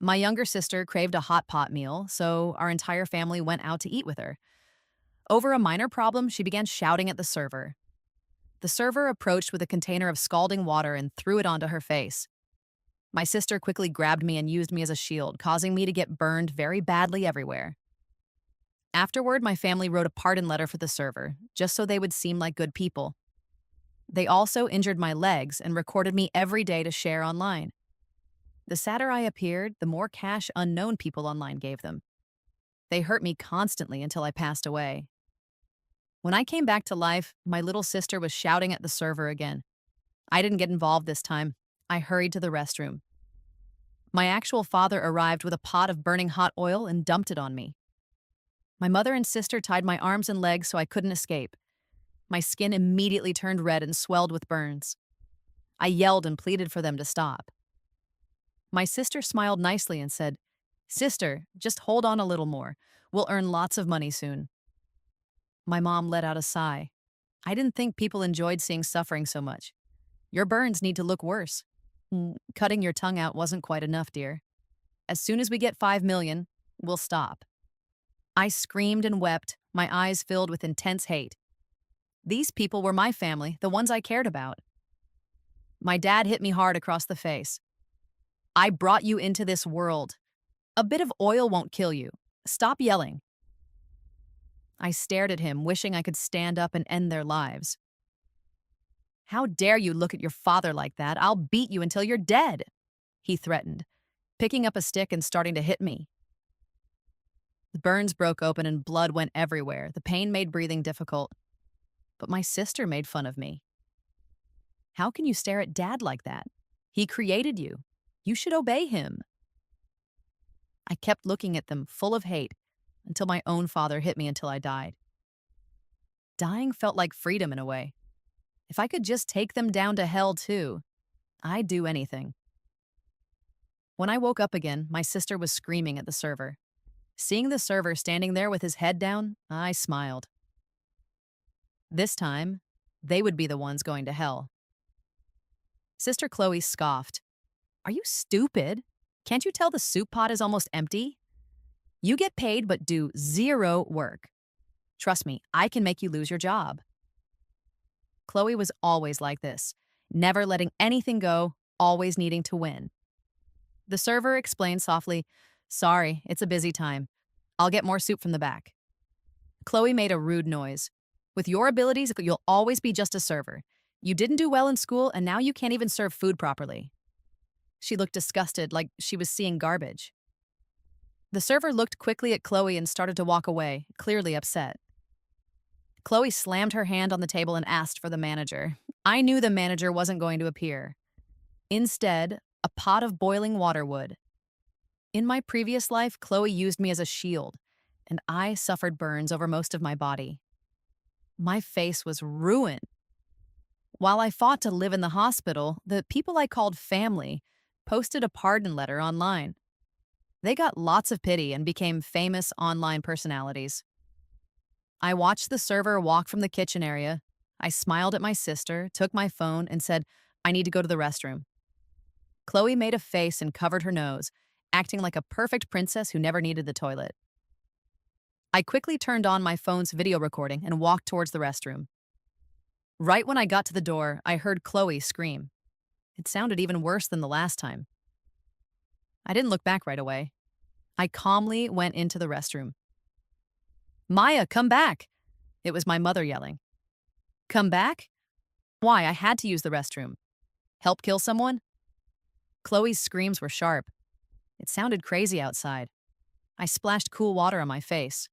My younger sister craved a hot pot meal, so our entire family went out to eat with her. Over a minor problem, she began shouting at the server. The server approached with a container of scalding water and threw it onto her face. My sister quickly grabbed me and used me as a shield, causing me to get burned very badly everywhere. Afterward, my family wrote a pardon letter for the server, just so they would seem like good people. They also injured my legs and recorded me every day to share online. The sadder I appeared, the more cash unknown people online gave them. They hurt me constantly until I passed away. When I came back to life, my little sister was shouting at the server again. I didn't get involved this time. I hurried to the restroom. My actual father arrived with a pot of burning hot oil and dumped it on me. My mother and sister tied my arms and legs so I couldn't escape. My skin immediately turned red and swelled with burns. I yelled and pleaded for them to stop. My sister smiled nicely and said, "Sister, just hold on a little more. We'll earn lots of money soon." My mom let out a sigh. I didn't think people enjoyed seeing suffering so much. Your burns need to look worse. Cutting your tongue out wasn't quite enough, dear. As soon as we get 5 million, we'll stop." I screamed and wept, my eyes filled with intense hate. These people were my family, the ones I cared about. My dad hit me hard across the face. "I brought you into this world. A bit of oil won't kill you. Stop yelling." I stared at him, wishing I could stand up and end their lives. "How dare you look at your father like that? I'll beat you until you're dead," he threatened, picking up a stick and starting to hit me. The burns broke open and blood went everywhere. The pain made breathing difficult. But my sister made fun of me. "How can you stare at dad like that? He created you. You should obey him." I kept looking at them, full of hate, until my own father hit me until I died. Dying felt like freedom in a way. If I could just take them down to hell too, I'd do anything. When I woke up again, my sister was screaming at the server. Seeing the server standing there with his head down, I smiled. This time, they would be the ones going to hell. Sister Chloe scoffed. "Are you stupid? Can't you tell the soup pot is almost empty? You get paid but do zero work. Trust me, I can make you lose your job." Chloe was always like this, never letting anything go, always needing to win. The server explained softly, "Sorry, it's a busy time. I'll get more soup from the back." Chloe made a rude noise. "With your abilities, you'll always be just a server. You didn't do well in school, and now you can't even serve food properly." She looked disgusted, like she was seeing garbage. The server looked quickly at Chloe and started to walk away, clearly upset. Chloe slammed her hand on the table and asked for the manager. I knew the manager wasn't going to appear. Instead, a pot of boiling water would. In my previous life, Chloe used me as a shield, and I suffered burns over most of my body. My face was ruined. While I fought to live in the hospital, the people I called family posted a pardon letter online. They got lots of pity and became famous online personalities. I watched the server walk from the kitchen area. I smiled at my sister, took my phone, and said, "I need to go to the restroom." Chloe made a face and covered her nose, acting like a perfect princess who never needed the toilet. I quickly turned on my phone's video recording and walked towards the restroom. Right when I got to the door, I heard Chloe scream. It sounded even worse than the last time. I didn't look back right away. I calmly went into the restroom. "Maya, come back!" It was my mother yelling. "Come back? Why? I had to use the restroom. Help kill someone?" Chloe's screams were sharp. It sounded crazy outside. I splashed cool water on my face.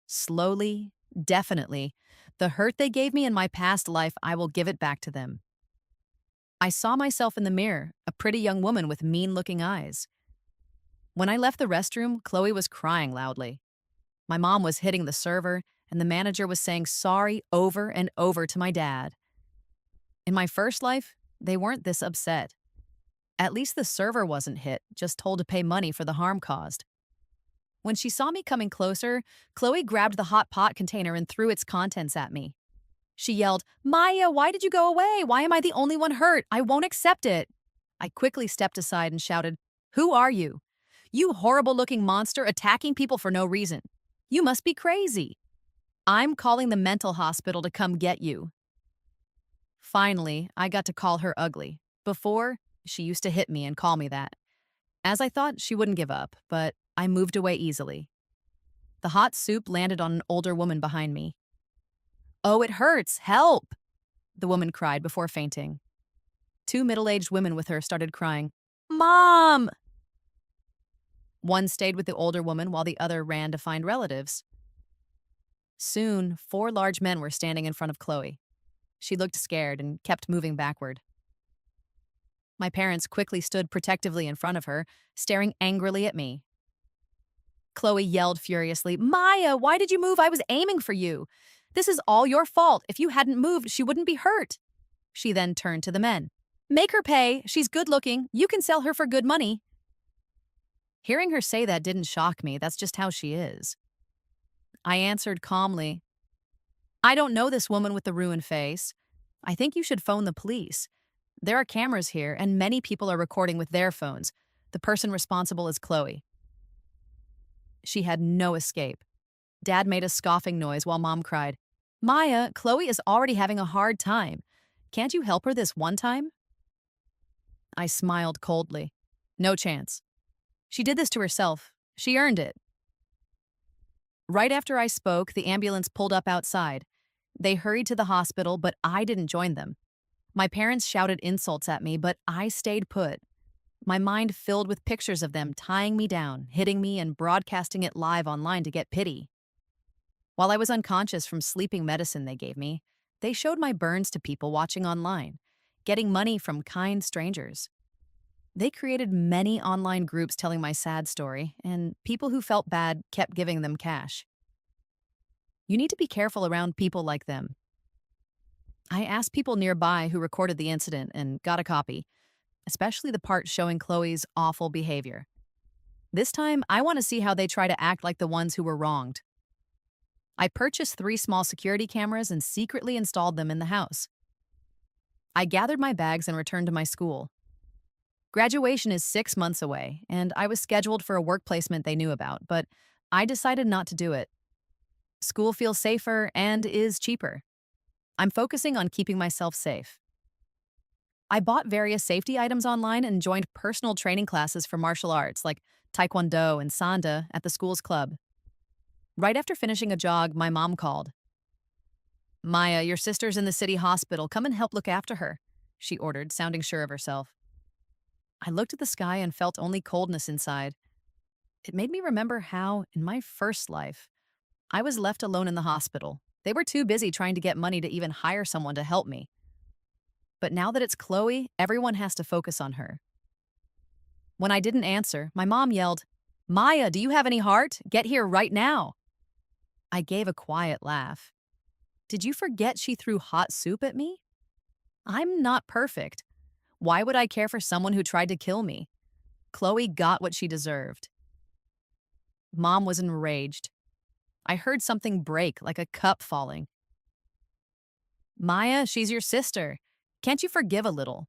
Slowly, definitely, the hurt they gave me in my past life, I will give it back to them. I saw myself in the mirror, a pretty young woman with mean-looking eyes. When I left the restroom, Chloe was crying loudly. My mom was hitting the server, and the manager was saying sorry over and over to my dad. In my first life, they weren't this upset. At least the server wasn't hit, just told to pay money for the harm caused. When she saw me coming closer, Chloe grabbed the hot pot container and threw its contents at me. She yelled, "Maya, why did you go away? Why am I the only one hurt? I won't accept it." I quickly stepped aside and shouted, "Who are you? You horrible-looking monster attacking people for no reason. You must be crazy. I'm calling the mental hospital to come get you. Finally, I got to call her ugly. Before, she used to hit me and call me that. As I thought she wouldn't give up, but I moved away easily. The hot soup landed on an older woman behind me. Oh, it hurts! Help! The woman cried before fainting. Two middle-aged women with her started crying, Mom! One stayed with the older woman while the other ran to find relatives. Soon, four large men were standing in front of Chloe. She looked scared and kept moving backward. My parents quickly stood protectively in front of her, staring angrily at me. Chloe yelled furiously, Maya, why did you move? I was aiming for you. This is all your fault. If you hadn't moved, she wouldn't be hurt. She then turned to the men. Make her pay. She's good-looking. You can sell her for good money. Hearing her say that didn't shock me. That's just how she is. I answered calmly, I don't know this woman with the ruined face. I think you should phone the police. There are cameras here, and many people are recording with their phones. The person responsible is Chloe. She had no escape. Dad made a scoffing noise while Mom cried, Maya, Chloe is already having a hard time. Can't you help her this one time? I smiled coldly. No chance. She did this to herself. She earned it. Right after I spoke, the ambulance pulled up outside. They hurried to the hospital, but I didn't join them. My parents shouted insults at me, but I stayed put. My mind filled with pictures of them tying me down, hitting me, and broadcasting it live online to get pity. While I was unconscious from sleeping medicine they gave me, they showed my burns to people watching online, getting money from kind strangers. They created many online groups telling my sad story, and people who felt bad kept giving them cash. You need to be careful around people like them. I asked people nearby who recorded the incident and got a copy, especially the part showing Chloe's awful behavior. This time, I want to see how they try to act like the ones who were wronged. I purchased 3 small security cameras and secretly installed them in the house. I gathered my bags and returned to my school. Graduation is 6 months away, and I was scheduled for a work placement they knew about, but I decided not to do it. School feels safer and is cheaper. I'm focusing on keeping myself safe. I bought various safety items online and joined personal training classes for martial arts like Taekwondo and Sanda at the school's club. Right after finishing a jog, my mom called. Maya, your sister's in the city hospital. Come and help look after her, she ordered, sounding sure of herself. I looked at the sky and felt only coldness inside. It made me remember how, in my first life, I was left alone in the hospital. They were too busy trying to get money to even hire someone to help me. But now that it's Chloe, everyone has to focus on her. When I didn't answer, my mom yelled, Maya, do you have any heart? Get here right now. I gave a quiet laugh. Did you forget she threw hot soup at me? I'm not perfect. Why would I care for someone who tried to kill me? Chloe got what she deserved. Mom was enraged. I heard something break, like a cup falling. Maya, she's your sister. Can't you forgive a little?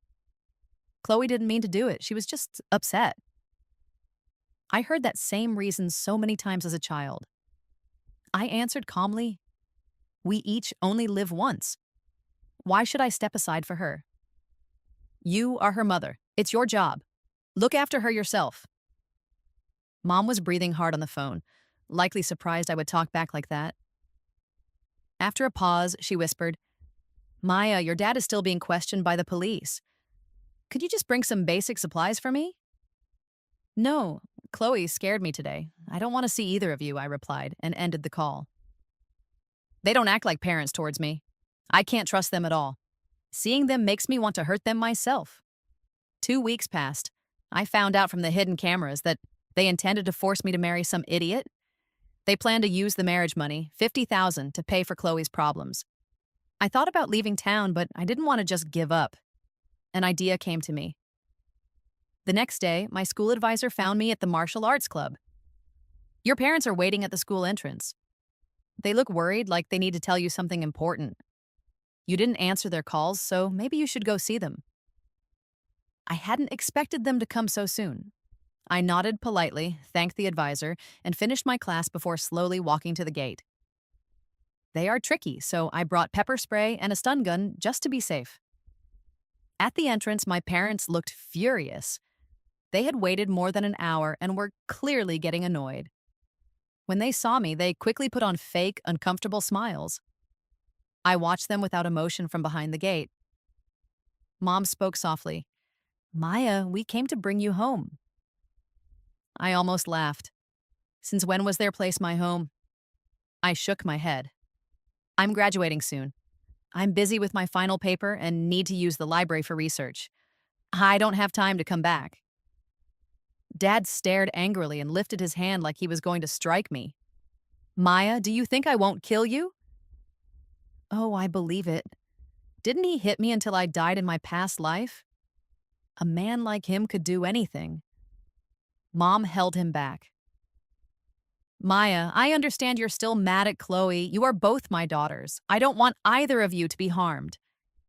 Chloe didn't mean to do it. She was just upset. I heard that same reason so many times as a child. I answered calmly, we each only live once. Why should I step aside for her? You are her mother. It's your job. Look after her yourself. Mom was breathing hard on the phone, likely surprised I would talk back like that. After a pause, she whispered, Maya, your dad is still being questioned by the police. Could you just bring some basic supplies for me? No, Chloe scared me today. I don't want to see either of you, I replied, and ended the call. They don't act like parents towards me. I can't trust them at all. Seeing them makes me want to hurt them myself. 2 weeks passed. I found out from the hidden cameras that they intended to force me to marry some idiot. They planned to use the marriage money, $50,000, to pay for Chloe's problems. I thought about leaving town, but I didn't want to just give up. An idea came to me. The next day, my school advisor found me at the martial arts club. Your parents are waiting at the school entrance. They look worried, like they need to tell you something important. You didn't answer their calls, so maybe you should go see them. I hadn't expected them to come so soon. I nodded politely, thanked the advisor, and finished my class before slowly walking to the gate. They are tricky, so I brought pepper spray and a stun gun just to be safe. At the entrance, my parents looked furious. They had waited more than an hour and were clearly getting annoyed. When they saw me, they quickly put on fake, uncomfortable smiles. I watched them without emotion from behind the gate. Mom spoke softly. Maya, we came to bring you home. I almost laughed. Since when was their place my home? I shook my head. I'm graduating soon. I'm busy with my final paper and need to use the library for research. I don't have time to come back. Dad stared angrily and lifted his hand like he was going to strike me. Maya, do you think I won't kill you? Oh, I believe it. Didn't he hit me until I died in my past life? A man like him could do anything. Mom held him back. Maya, I understand you're still mad at Chloe. You are both my daughters. I don't want either of you to be harmed.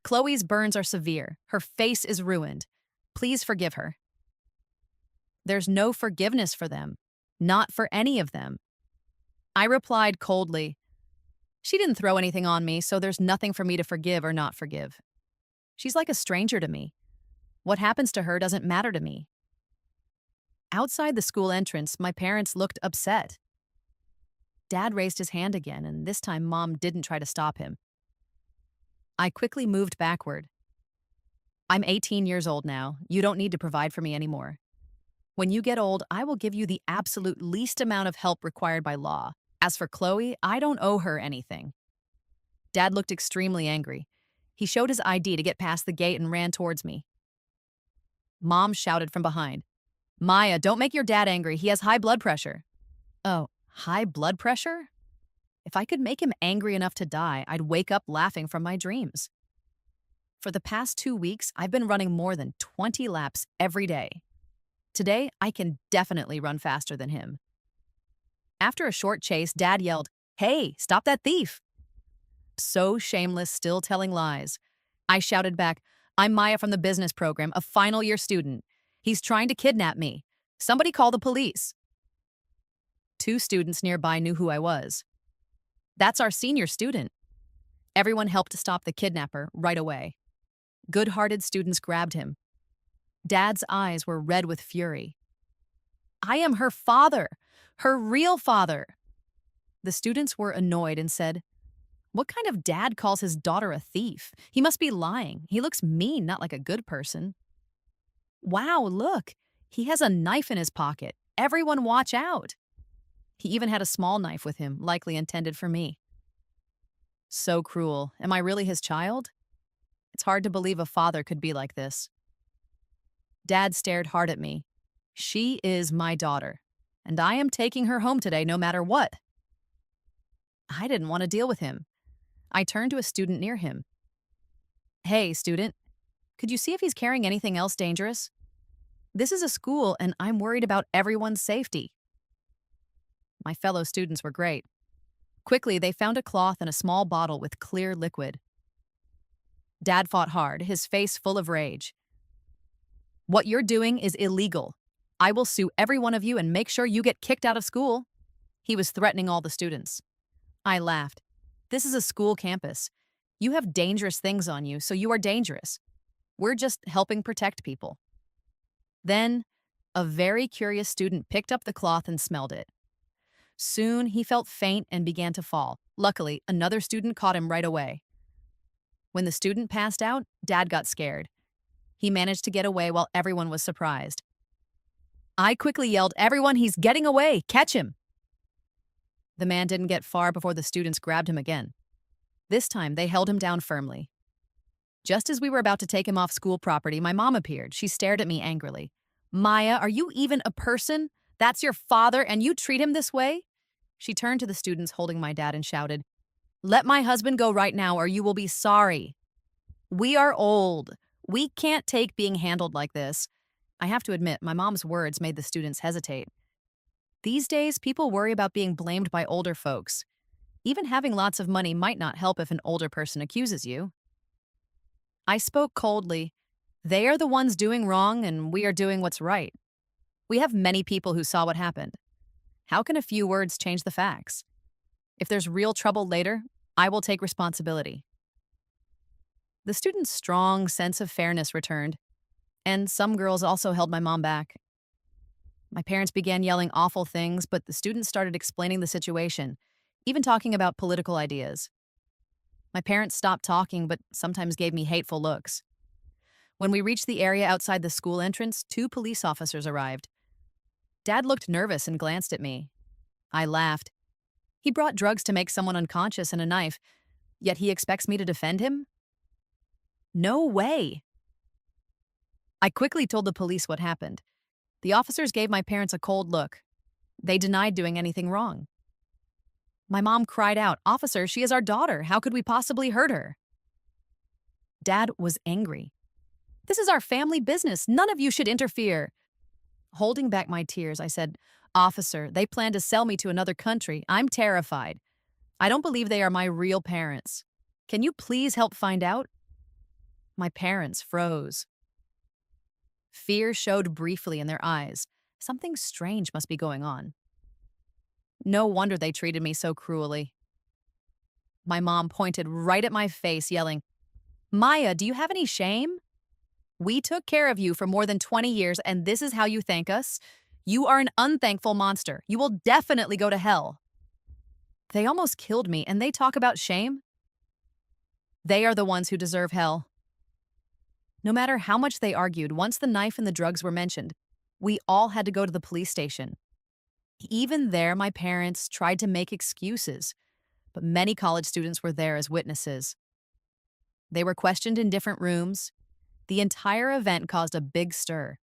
Chloe's burns are severe. Her face is ruined. Please forgive her. There's no forgiveness for them. Not for any of them. I replied coldly. She didn't throw anything on me, so there's nothing for me to forgive or not forgive. She's like a stranger to me. What happens to her doesn't matter to me. Outside the school entrance, my parents looked upset. Dad raised his hand again, and this time Mom didn't try to stop him. I quickly moved backward. I'm 18 years old now. You don't need to provide for me anymore. When you get old, I will give you the absolute least amount of help required by law. As for Chloe, I don't owe her anything. Dad looked extremely angry. He showed his ID to get past the gate and ran towards me. Mom shouted from behind. Maya, don't make your dad angry. He has high blood pressure. Oh, high blood pressure? If I could make him angry enough to die, I'd wake up laughing from my dreams. For the past 2 weeks, I've been running more than 20 laps every day. Today, I can definitely run faster than him. After a short chase, Dad yelled, Hey, stop that thief! So shameless, still telling lies. I shouted back, I'm Maya from the business program, a final year student. He's trying to kidnap me. Somebody call the police. 2 students nearby knew who I was. That's our senior student. Everyone helped to stop the kidnapper right away. Good-hearted students grabbed him. Dad's eyes were red with fury. I am her father, her real father. The students were annoyed and said, What kind of dad calls his daughter a thief? He must be lying. He looks mean, not like a good person. Wow, look, he has a knife in his pocket. Everyone watch out. He even had a small knife with him, likely intended for me. So cruel. Am I really his child? It's hard to believe a father could be like this. Dad stared hard at me. She is my daughter, and I am taking her home today no matter what. I didn't want to deal with him. I turned to a student near him. Hey, student, could you see if he's carrying anything else dangerous? This is a school, and I'm worried about everyone's safety. My fellow students were great. Quickly, they found a cloth and a small bottle with clear liquid. Dad fought hard, his face full of rage. What you're doing is illegal. I will sue every one of you and make sure you get kicked out of school. He was threatening all the students. I laughed. This is a school campus. You have dangerous things on you, so you are dangerous. We're just helping protect people. Then, a very curious student picked up the cloth and smelled it. Soon, he felt faint and began to fall. Luckily, another student caught him right away. When the student passed out, Dad got scared. He managed to get away while everyone was surprised. I quickly yelled, Everyone, he's getting away! Catch him! The man didn't get far before the students grabbed him again. This time, they held him down firmly. Just as we were about to take him off school property, my mom appeared. She stared at me angrily. Maya, are you even a person? That's your father, and you treat him this way? She turned to the students holding my dad and shouted, Let my husband go right now, or you will be sorry. We are old. We can't take being handled like this. I have to admit, my mom's words made the students hesitate. These days, people worry about being blamed by older folks. Even having lots of money might not help if an older person accuses you. I spoke coldly. They are the ones doing wrong, and we are doing what's right. We have many people who saw what happened. How can a few words change the facts? If there's real trouble later, I will take responsibility. The student's strong sense of fairness returned, and some girls also held my mom back. My parents began yelling awful things, but the students started explaining the situation, even talking about political ideas. My parents stopped talking, but sometimes gave me hateful looks. When we reached the area outside the school entrance, two police officers arrived. Dad looked nervous and glanced at me. I laughed. He brought drugs to make someone unconscious and a knife, yet he expects me to defend him? No way. I quickly told the police what happened. The officers gave my parents a cold look. They denied doing anything wrong. My mom cried out, "Officer, she is our daughter. How could we possibly hurt her?" Dad was angry. "This is our family business. None of you should interfere." Holding back my tears, I said, "Officer, they plan to sell me to another country. I'm terrified. I don't believe they are my real parents. Can you please help find out?" My parents froze. Fear showed briefly in their eyes. Something strange must be going on. No wonder they treated me so cruelly. My mom pointed right at my face, yelling, "Maya, do you have any shame? We took care of you for more than 20 years, and this is how you thank us? You are an unthankful monster. You will definitely go to hell." They almost killed me, and they talk about shame? They are the ones who deserve hell. No matter how much they argued, once the knife and the drugs were mentioned, we all had to go to the police station. Even there, my parents tried to make excuses, but many college students were there as witnesses. They were questioned in different rooms. The entire event caused a big stir.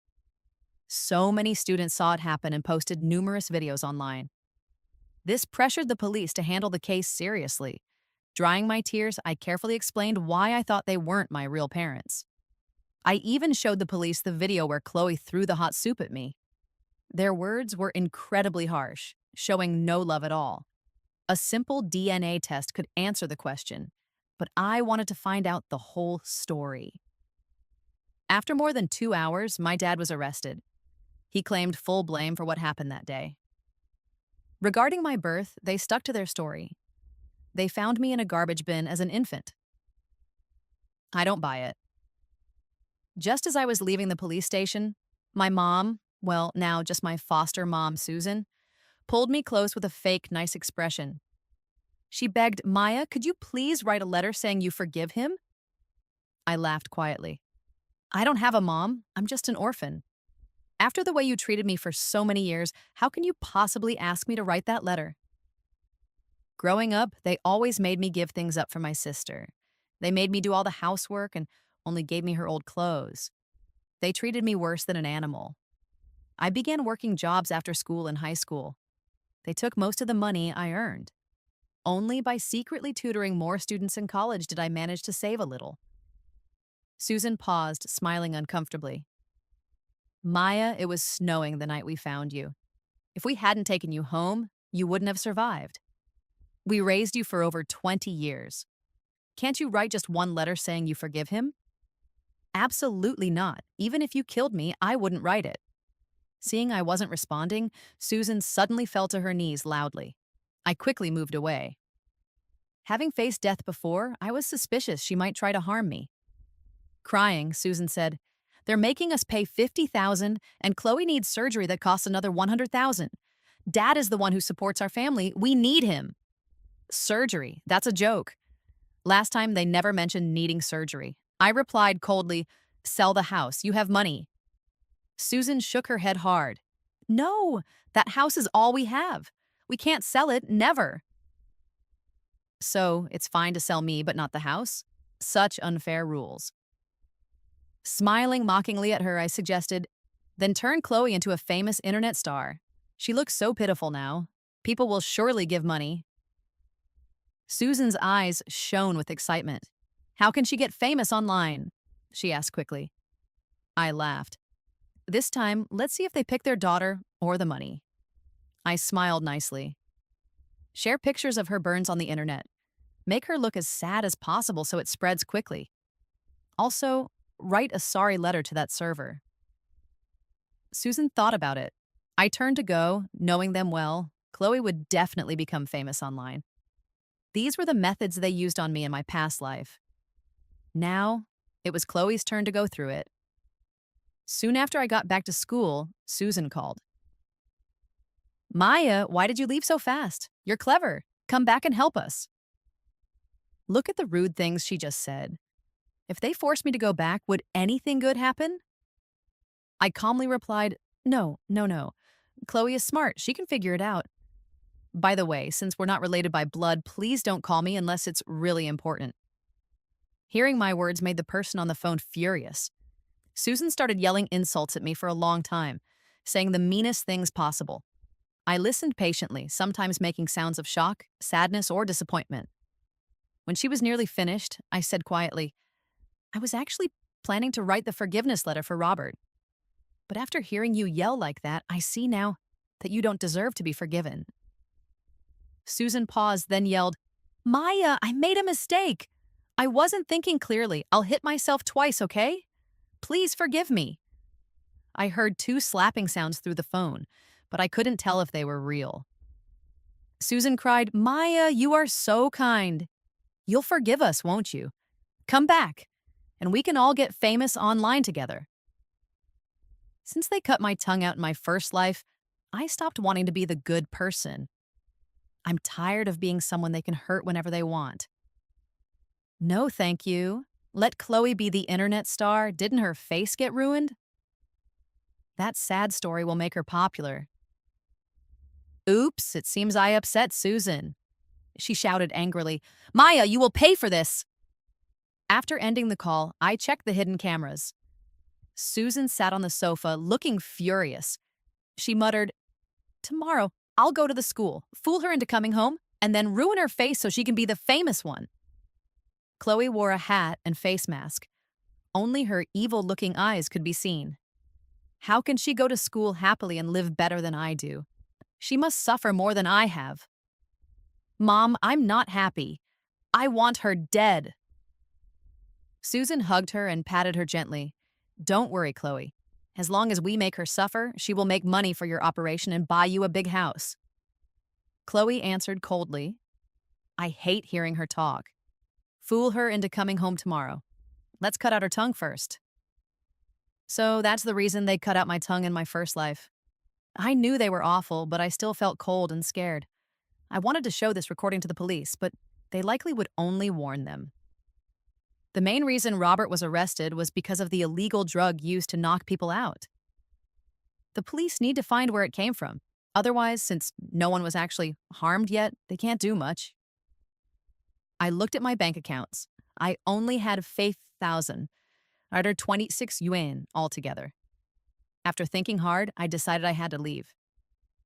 So many students saw it happen and posted numerous videos online. This pressured the police to handle the case seriously. Drying my tears, I carefully explained why I thought they weren't my real parents. I even showed the police the video where Chloe threw the hot soup at me. Their words were incredibly harsh, showing no love at all. A simple DNA test could answer the question, but I wanted to find out the whole story. After more than 2 hours, my dad was arrested. He claimed full blame for what happened that day. Regarding my birth, they stuck to their story. They found me in a garbage bin as an infant. I don't buy it. Just as I was leaving the police station, my mom, well, now just my foster mom, Susan, pulled me close with a fake nice expression. She begged, "Maya, could you please write a letter saying you forgive him?" I laughed quietly. "I don't have a mom. I'm just an orphan. After the way you treated me for so many years, how can you possibly ask me to write that letter?" Growing up, they always made me give things up for my sister. They made me do all the housework and only gave me her old clothes. They treated me worse than an animal. I began working jobs after school in high school. They took most of the money I earned. Only by secretly tutoring more students in college did I manage to save a little. Susan paused, smiling uncomfortably. "Maya, it was snowing the night we found you. If we hadn't taken you home, you wouldn't have survived. We raised you for over 20 years. Can't you write just one letter saying you forgive him?" "Absolutely not. Even if you killed me, I wouldn't write it." Seeing I wasn't responding, Susan suddenly fell to her knees loudly. I quickly moved away. Having faced death before, I was suspicious she might try to harm me. Crying, Susan said, "They're making us pay $50,000, and Chloe needs surgery that costs another $100,000. Dad is the one who supports our family. We need him." "Surgery? That's a joke." Last time, they never mentioned needing surgery. I replied coldly, "Sell the house. You have money." Susan shook her head hard. "No, that house is all we have. We can't sell it, never." "So it's fine to sell me, but not the house? Such unfair rules." Smiling mockingly at her, I suggested, "Then turn Chloe into a famous internet star. She looks so pitiful now. People will surely give money." Susan's eyes shone with excitement. "How can she get famous online?" she asked quickly. I laughed. "This time, let's see if they pick their daughter or the money." I smiled nicely. "Share pictures of her burns on the internet. Make her look as sad as possible so it spreads quickly. Also, write a sorry letter to that server." Susan thought about it. I turned to go, knowing them well. Chloe would definitely become famous online. These were the methods they used on me in my past life. Now, it was Chloe's turn to go through it. Soon after I got back to school, Susan called. Maya, why did you leave so fast? You're clever. Come back and help us. Look at the rude things she just said. If they forced me to go back, would anything good happen? I calmly replied, No, no, no. Chloe is smart. She can figure it out. By the way, since we're not related by blood, please don't call me unless it's really important. Hearing my words made the person on the phone furious. Susan started yelling insults at me for a long time, saying the meanest things possible. I listened patiently, sometimes making sounds of shock, sadness, or disappointment. When she was nearly finished, I said quietly, I was actually planning to write the forgiveness letter for Robert. But after hearing you yell like that, I see now that you don't deserve to be forgiven. Susan paused, then yelled, Maya, I made a mistake. I wasn't thinking clearly. I'll hit myself twice, okay? Please forgive me. I heard two slapping sounds through the phone, but I couldn't tell if they were real. Susan cried, Maya, you are so kind. You'll forgive us, won't you? Come back, and we can all get famous online together. Since they cut my tongue out in my first life, I stopped wanting to be the good person. I'm tired of being someone they can hurt whenever they want. No, thank you. Let Chloe be the internet star. Didn't her face get ruined? That sad story will make her popular. Oops, it seems I upset Susan. She shouted angrily, Maya, you will pay for this. After ending the call, I checked the hidden cameras. Susan sat on the sofa, looking furious. She muttered, Tomorrow, I'll go to the school, fool her into coming home, and then ruin her face so she can be the famous one. Chloe wore a hat and face mask. Only her evil-looking eyes could be seen. How can she go to school happily and live better than I do? She must suffer more than I have. Mom, I'm not happy. I want her dead. Susan hugged her and patted her gently. Don't worry, Chloe. As long as we make her suffer, she will make money for your operation and buy you a big house. Chloe answered coldly. I hate hearing her talk. Fool her into coming home tomorrow. Let's cut out her tongue first. So that's the reason they cut out my tongue in my first life. I knew they were awful, but I still felt cold and scared. I wanted to show this recording to the police, but they likely would only warn them. The main reason Robert was arrested was because of the illegal drug used to knock people out. The police need to find where it came from. Otherwise, since no one was actually harmed yet, they can't do much. I looked at my bank accounts. I only had 5,000, or 26 yuan altogether. After thinking hard, I decided I had to leave.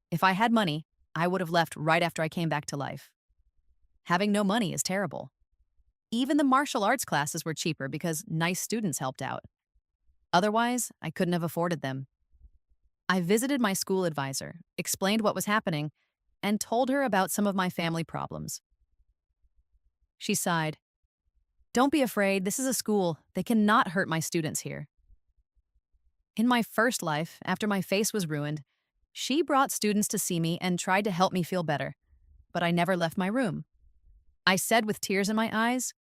If I had money, I would have left right after I came back to life. Having no money is terrible. Even the martial arts classes were cheaper because nice students helped out. Otherwise, I couldn't have afforded them. I visited my school advisor, explained what was happening, and told her about some of my family problems. She sighed. Don't be afraid, this is a school. They cannot hurt my students here. In my first life, after my face was ruined, she brought students to see me and tried to help me feel better, but I never left my room. I said with tears in my eyes,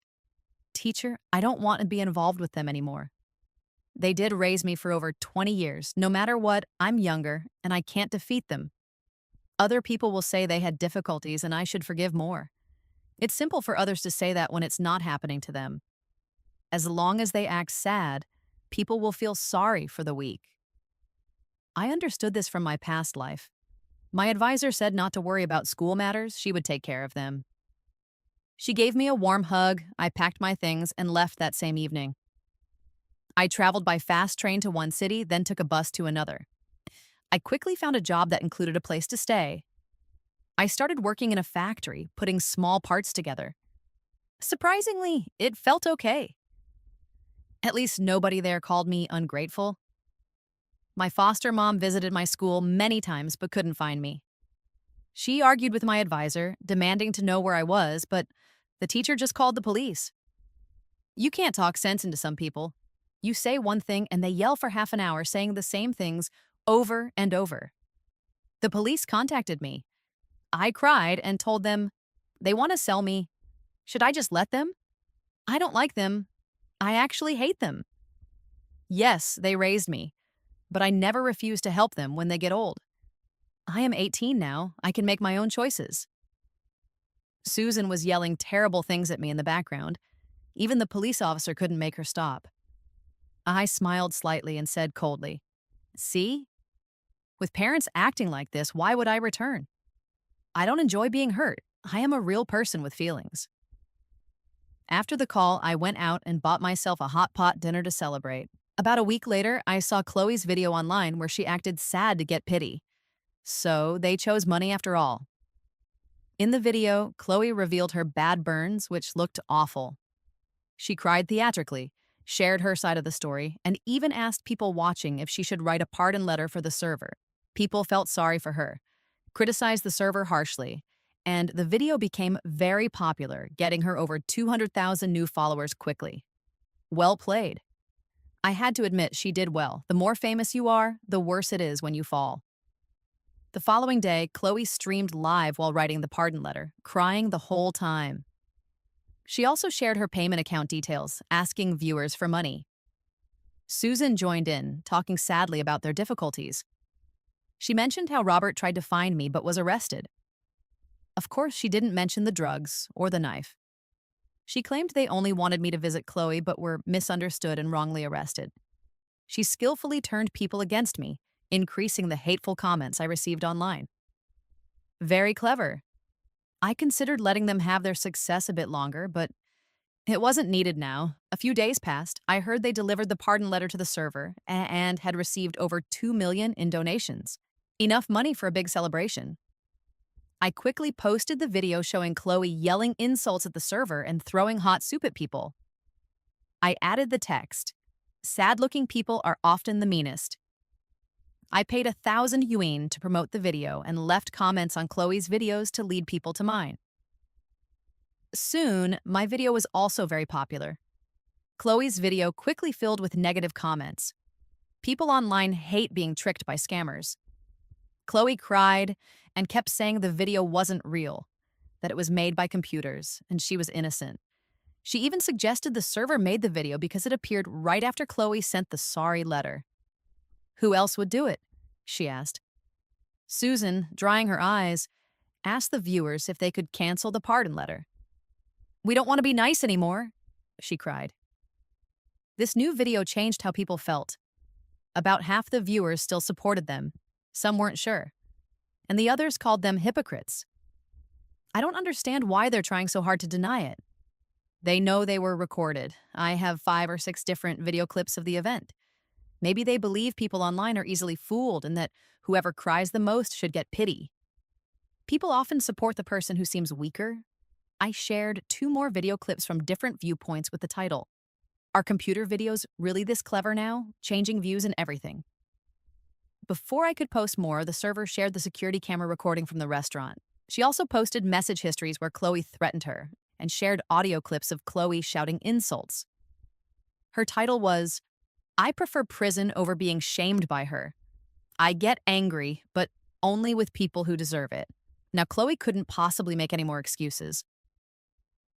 Teacher, I don't want to be involved with them anymore. They did raise me for over 20 years. No matter what, I'm younger, and I can't defeat them. Other people will say they had difficulties and I should forgive more. It's simple for others to say that when it's not happening to them. As long as they act sad, people will feel sorry for the weak. I understood this from my past life. My advisor said not to worry about school matters, she would take care of them. She gave me a warm hug, I packed my things, and left that same evening. I traveled by fast train to one city, then took a bus to another. I quickly found a job that included a place to stay. I started working in a factory, putting small parts together. Surprisingly, it felt okay. At least nobody there called me ungrateful. My foster mom visited my school many times but couldn't find me. She argued with my advisor, demanding to know where I was, but the teacher just called the police. You can't talk sense into some people. You say one thing and they yell for half an hour saying the same things over and over. The police contacted me. I cried and told them, they want to sell me. Should I just let them? I don't like them. I actually hate them. Yes, they raised me, but I never refuse to help them when they get old. I am 18 now. I can make my own choices. Susan was yelling terrible things at me in the background. Even the police officer couldn't make her stop. I smiled slightly and said coldly, "See? With parents acting like this, why would I return? I don't enjoy being hurt. I am a real person with feelings." After the call, I went out and bought myself a hot pot dinner to celebrate. About a week later, I saw Chloe's video online where she acted sad to get pity. So they chose money after all. In the video, Chloe revealed her bad burns, which looked awful. She cried theatrically, shared her side of the story, and even asked people watching if she should write a pardon letter for the server. People felt sorry for her, criticized the server harshly, and the video became very popular, getting her over 200,000 new followers quickly. Well played. I had to admit she did well. The more famous you are, the worse it is when you fall. The following day, Chloe streamed live while writing the pardon letter, crying the whole time. She also shared her payment account details, asking viewers for money. Susan joined in, talking sadly about their difficulties. She mentioned how Robert tried to find me but was arrested. Of course, she didn't mention the drugs or the knife. She claimed they only wanted me to visit Chloe but were misunderstood and wrongly arrested. She skillfully turned people against me, increasing the hateful comments I received online. Very clever. I considered letting them have their success a bit longer, but it wasn't needed now. A few days passed. I heard they delivered the pardon letter to the server and had received over 2 million in donations. Enough money for a big celebration. I quickly posted the video showing Chloe yelling insults at the server and throwing hot soup at people. I added the text, "Sad-looking people are often the meanest." I paid 1,000 yuan to promote the video and left comments on Chloe's videos to lead people to mine. Soon, my video was also very popular. Chloe's video quickly filled with negative comments. People online hate being tricked by scammers. Chloe cried and kept saying the video wasn't real, that it was made by computers, and she was innocent. She even suggested the server made the video because it appeared right after Chloe sent the sorry letter. Who else would do it? She asked. Susan, drying her eyes, asked the viewers if they could cancel the pardon letter. "We don't want to be nice anymore," she cried. This new video changed how people felt. About half the viewers still supported them. Some weren't sure. And the others called them hypocrites. I don't understand why they're trying so hard to deny it. They know they were recorded. I have 5 or 6 different video clips of the event. Maybe they believe people online are easily fooled and that whoever cries the most should get pity. People often support the person who seems weaker. I shared 2 more video clips from different viewpoints with the title, "Are computer videos really this clever now? Changing views and everything." Before I could post more, the server shared the security camera recording from the restaurant. She also posted message histories where Chloe threatened her and shared audio clips of Chloe shouting insults. Her title was, "I prefer prison over being shamed by her. I get angry, but only with people who deserve it." Now, Chloe couldn't possibly make any more excuses.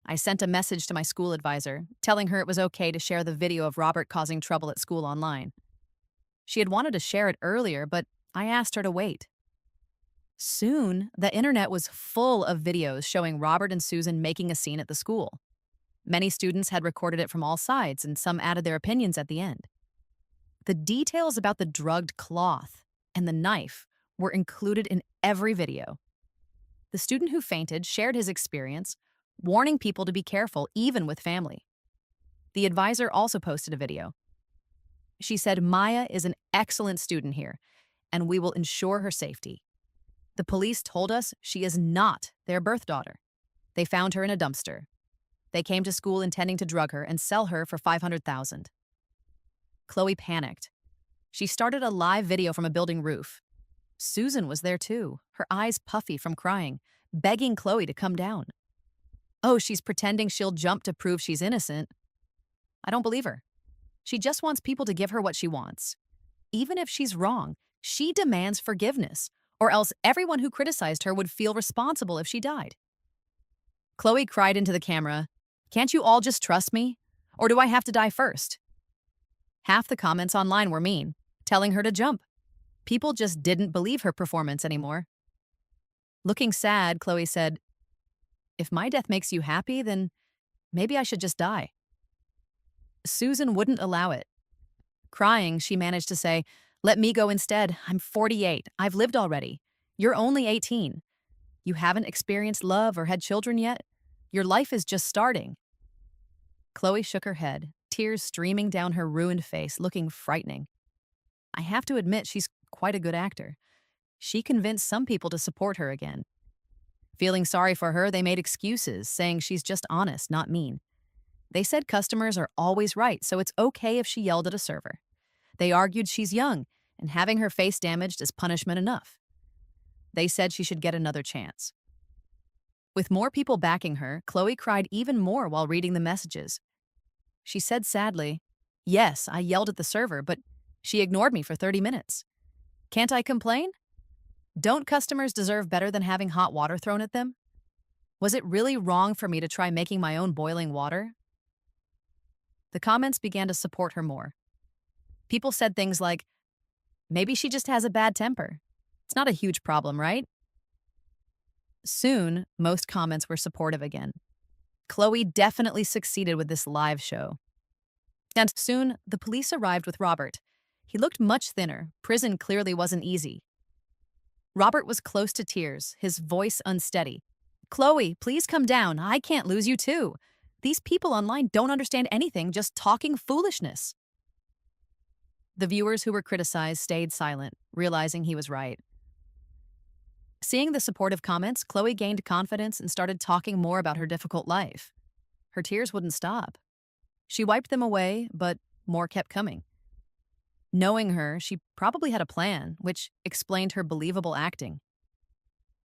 I sent a message to my school advisor, telling her it was okay to share the video of Robert causing trouble at school online. She had wanted to share it earlier, but I asked her to wait. Soon, the internet was full of videos showing Robert and Susan making a scene at the school. Many students had recorded it from all sides, and some added their opinions at the end. The details about the drugged cloth and the knife were included in every video. The student who fainted shared his experience, warning people to be careful, even with family. The advisor also posted a video. She said Maya is an excellent student here, and we will ensure her safety. The police told us she is not their birth daughter. They found her in a dumpster. They came to school intending to drug her and sell her for 500,000. Chloe panicked. She started a live video from a building roof. Susan was there too, her eyes puffy from crying, begging Chloe to come down. Oh, she's pretending she'll jump to prove she's innocent. I don't believe her. She just wants people to give her what she wants. Even if she's wrong, she demands forgiveness. or else everyone who criticized her would feel responsible if she died. Chloe cried into the camera, "Can't you all just trust me? Or do I have to die first?" Half the comments online were mean, telling her to jump. People just didn't believe her performance anymore. Looking sad, Chloe said, "If my death makes you happy, then maybe I should just die." Susan wouldn't allow it. Crying, she managed to say, "Let me go instead. I'm 48. I've lived already. You're only 18. You haven't experienced love or had children yet. Your life is just starting." Chloe shook her head, tears streaming down her ruined face, looking frightening. I have to admit, she's quite a good actor. She convinced some people to support her again. Feeling sorry for her, they made excuses, saying she's just honest, not mean. They said customers are always right, so it's okay if she yelled at a server. They argued she's young, and having her face damaged is punishment enough. They said she should get another chance. With more people backing her, Chloe cried even more while reading the messages. She said sadly, "Yes, I yelled at the server, but she ignored me for 30 minutes. Can't I complain? Don't customers deserve better than having hot water thrown at them? Was it really wrong for me to try making my own boiling water?" The comments began to support her more. People said things like, "Maybe she just has a bad temper. It's not a huge problem, right?" Soon, most comments were supportive again. Chloe definitely succeeded with this live show. And soon, the police arrived with Robert. He looked much thinner. Prison clearly wasn't easy. Robert was close to tears, his voice unsteady. "Chloe, please come down. I can't lose you too. These people online don't understand anything, just talking foolishness." The viewers who were criticized stayed silent, realizing he was right. Seeing the supportive comments, Chloe gained confidence and started talking more about her difficult life. Her tears wouldn't stop. She wiped them away, but more kept coming. Knowing her, she probably had a plan, which explained her believable acting.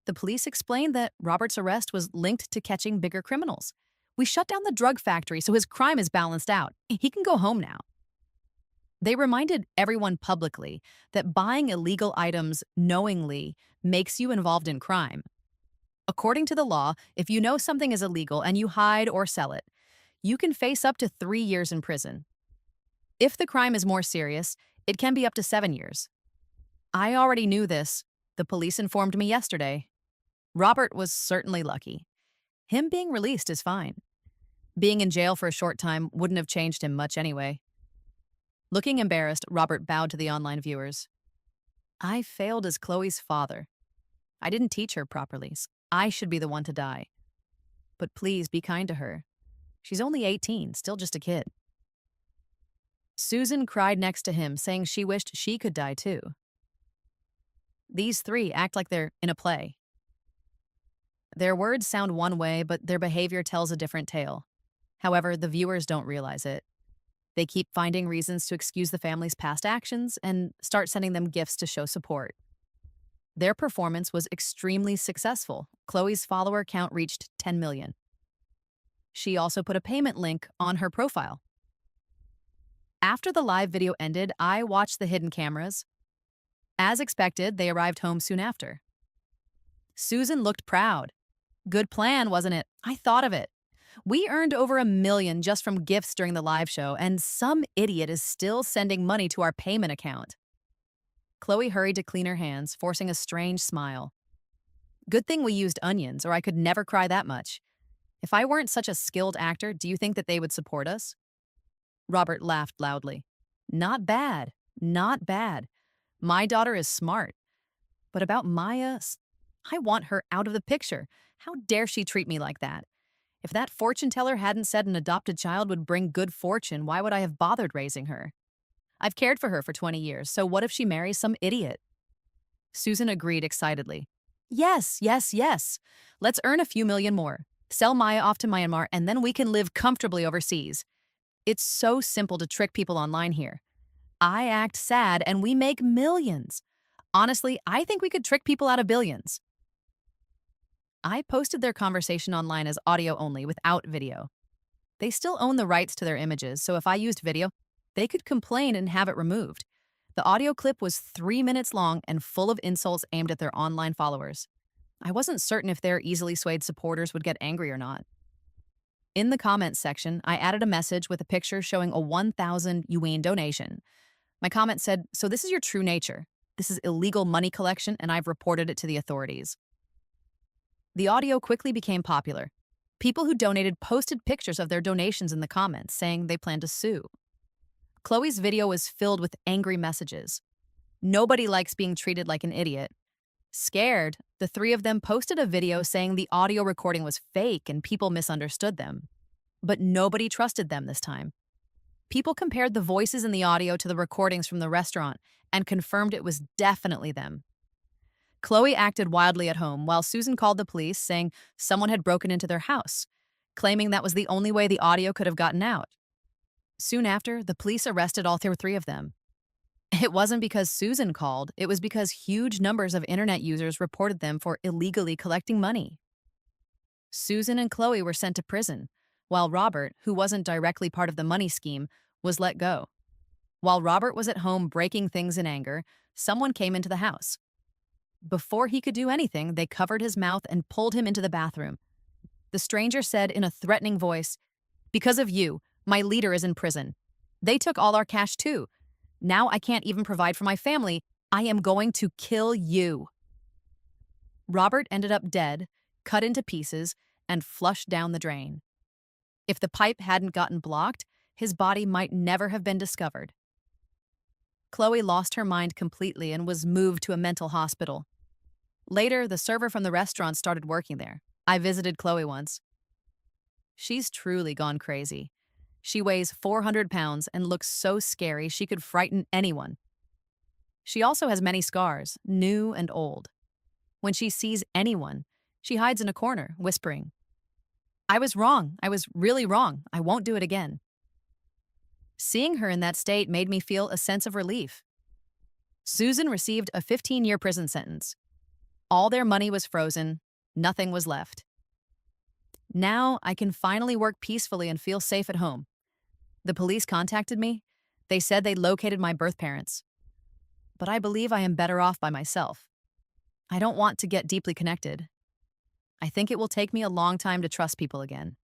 The police explained that Robert's arrest was linked to catching bigger criminals. "We shut down the drug factory, so his crime is balanced out. He can go home now." They reminded everyone publicly that buying illegal items knowingly makes you involved in crime. According to the law, if you know something is illegal and you hide or sell it, you can face up to 3 years in prison. If the crime is more serious, it can be up to 7 years. I already knew this. The police informed me yesterday. Robert was certainly lucky. Him being released is fine. Being in jail for a short time wouldn't have changed him much anyway. Looking embarrassed, Robert bowed to the online viewers. "I failed as Chloe's father. I didn't teach her properly. I should be the one to die. But please be kind to her. She's only 18, still just a kid." Susan cried next to him, saying she wished she could die too. These three act like they're in a play. Their words sound one way, but their behavior tells a different tale. However, the viewers don't realize it. They keep finding reasons to excuse the family's past actions and start sending them gifts to show support. Their performance was extremely successful. Chloe's follower count reached 10 million. She also put a payment link on her profile. After the live video ended, I watched the hidden cameras. As expected, they arrived home soon after. Susan looked proud. "Good plan, wasn't it? I thought of it. We earned over $1 million just from gifts during the live show, and some idiot is still sending money to our payment account." Chloe hurried to clean her hands, forcing a strange smile. "Good thing we used onions, or I could never cry that much. If I weren't such a skilled actor, do you think that they would support us?" Robert laughed loudly. "Not bad, not bad. My daughter is smart. But about Maya, I want her out of the picture. How dare she treat me like that? If that fortune teller hadn't said an adopted child would bring good fortune, why would I have bothered raising her? I've cared for her for 20 years, so what if she marries some idiot?" Susan agreed excitedly. "Yes, yes, yes. Let's earn a few million more. Sell Maya off to Myanmar, and then we can live comfortably overseas. It's so simple to trick people online here. I act sad, and we make millions. Honestly, I think we could trick people out of billions." I posted their conversation online as audio only without video. They still own the rights to their images, so if I used video, they could complain and have it removed. The audio clip was 3 minutes long and full of insults aimed at their online followers. I wasn't certain if their easily swayed supporters would get angry or not. In the comments section, I added a message with a picture showing a 1,000 yuan donation. My comment said, "So this is your true nature. This is illegal money collection, and I've reported it to the authorities." The audio quickly became popular. People who donated posted pictures of their donations in the comments, saying they plan to sue. Chloe's video was filled with angry messages. Nobody likes being treated like an idiot. Scared, the three of them posted a video saying the audio recording was fake and people misunderstood them. But nobody trusted them this time. People compared the voices in the audio to the recordings from the restaurant and confirmed it was definitely them. Chloe acted wildly at home while Susan called the police saying someone had broken into their house, claiming that was the only way the audio could have gotten out. Soon after, the police arrested all three of them. It wasn't because Susan called, it was because huge numbers of internet users reported them for illegally collecting money. Susan and Chloe were sent to prison, while Robert, who wasn't directly part of the money scheme, was let go. While Robert was at home breaking things in anger, someone came into the house. Before he could do anything, they covered his mouth and pulled him into the bathroom. The stranger said in a threatening voice, "Because of you, my leader is in prison. They took all our cash too. Now I can't even provide for my family. I am going to kill you." Robert ended up dead, cut into pieces, and flushed down the drain. If the pipe hadn't gotten blocked, his body might never have been discovered. Chloe lost her mind completely and was moved to a mental hospital. Later, the server from the restaurant started working there. I visited Chloe once. She's truly gone crazy. She weighs 400 pounds and looks so scary she could frighten anyone. She also has many scars, new and old. When she sees anyone, she hides in a corner, whispering, "I was wrong. I was really wrong. I won't do it again." Seeing her in that state made me feel a sense of relief. Susan received a 15-year prison sentence. All their money was frozen. Nothing was left. Now I can finally work peacefully and feel safe at home. The police contacted me. They said they located my birth parents. But I believe I am better off by myself. I don't want to get deeply connected. I think it will take me a long time to trust people again.